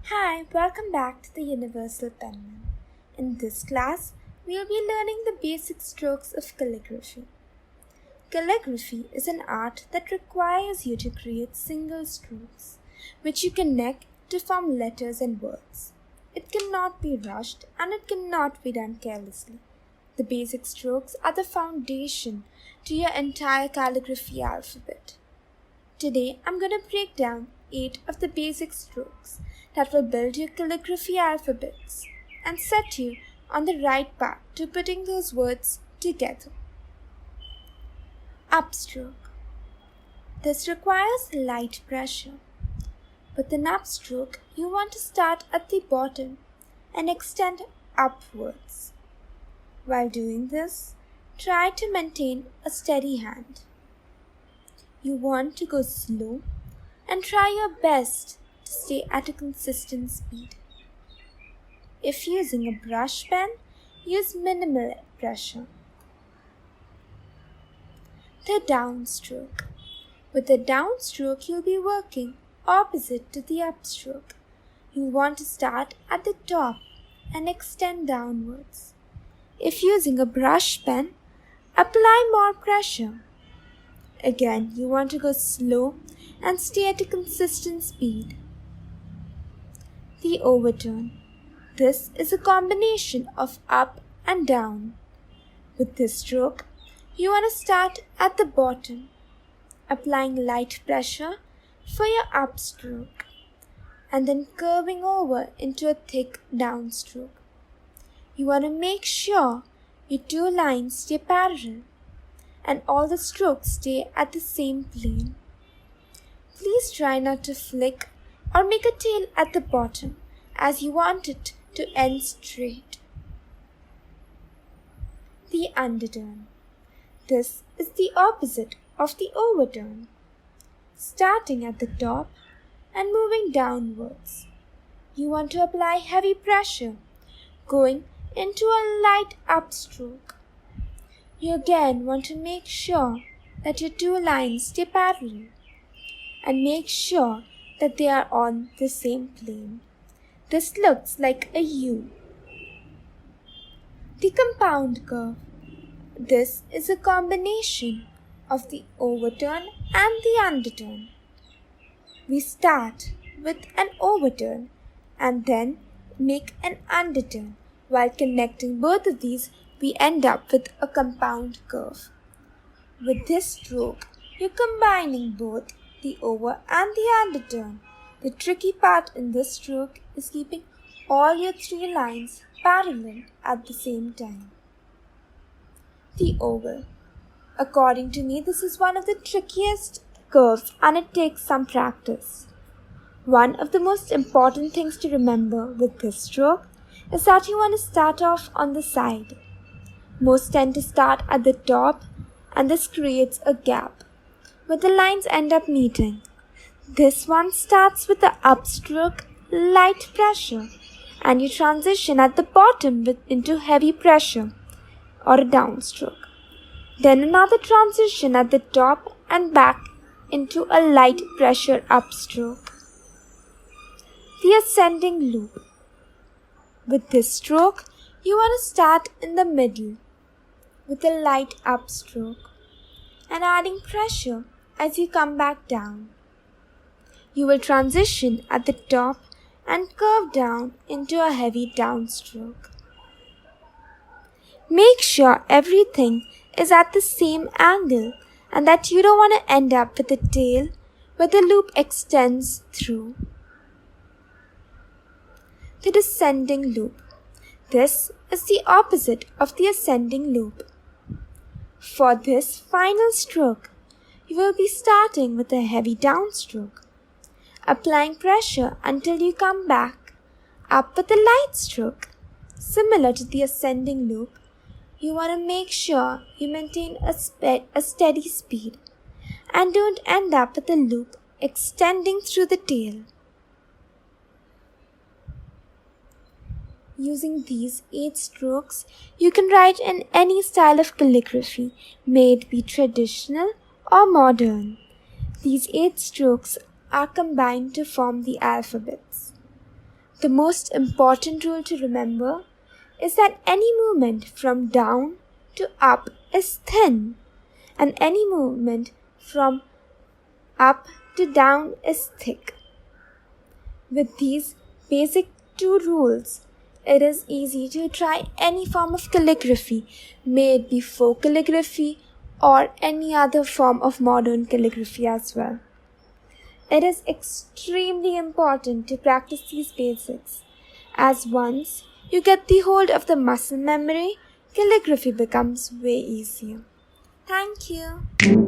Hi, welcome back to the Universal Penman. In this class, we'll be learning the basic strokes of calligraphy. Calligraphy is an art that requires you to create single strokes, which you connect to form letters and words. It cannot be rushed and it cannot be done carelessly. The basic strokes are the foundation to your entire calligraphy alphabet. Today, I'm going to break down 8 of the basic strokes that will build your calligraphy alphabets and set you on the right path to putting those words together. Upstroke. This requires light pressure. With an upstroke, you want to start at the bottom and extend upwards. While doing this, try to maintain a steady hand. You want to go slow and try your best to stay at a consistent speed. If using a brush pen, use minimal pressure. The downstroke. With the downstroke, you'll be working opposite to the upstroke. You want to start at the top and extend downwards. If using a brush pen, apply more pressure. Again, you want to go slow and stay at a consistent speed. The overturn. This is a combination of up and down. With this stroke, you want to start at the bottom, applying light pressure for your upstroke, and then curving over into a thick downstroke. You want to make sure your two lines stay parallel and all the strokes stay at the same plane. Please try not to flick or make a tail at the bottom as you want it to end straight. The underturn. This is the opposite of the overturn, starting at the top and moving downwards. You want to apply heavy pressure, going into a light upstroke. You again want to make sure that your two lines stay parallel and make sure that they are on the same plane. This looks like a U. The compound curve. This is a combination of the overturn and the underturn. We start with an overturn and then make an underturn. While connecting both of these, we end up with a compound curve. With this stroke, you're combining both the over and the underturn. The tricky part in this stroke is keeping all your three lines parallel at the same time. The oval. According to me, this is one of the trickiest curves and it takes some practice. One of the most important things to remember with this stroke is that you want to start off on the side. Most tend to start at the top and this creates a gap where the lines end up meeting. This one starts with the upstroke, light pressure, and you transition at the bottom into heavy pressure or a downstroke. Then another transition at the top and back into a light pressure upstroke. The ascending loop. With this stroke, you want to start in the middle with a light upstroke and adding pressure as you come back down. You will transition at the top and curve down into a heavy downstroke. Make sure everything is at the same angle and that you don't want to end up with a tail where the loop extends through. The descending loop. This is the opposite of the ascending loop. For this final stroke, you will be starting with a heavy downstroke, applying pressure until you come back up with a light stroke. Similar to the ascending loop, you want to make sure you maintain a steady speed and don't end up with a loop extending through the tail. Using these 8 strokes, you can write in any style of calligraphy, may it be traditional or modern. These 8 strokes are combined to form the alphabets. The most important rule to remember is that any movement from down to up is thin, and any movement from up to down is thick. With these basic two rules, it is easy to try any form of calligraphy, may it be folk calligraphy or any other form of modern calligraphy as well. It is extremely important to practice these basics, as once you get the hold of the muscle memory, calligraphy becomes way easier. Thank you.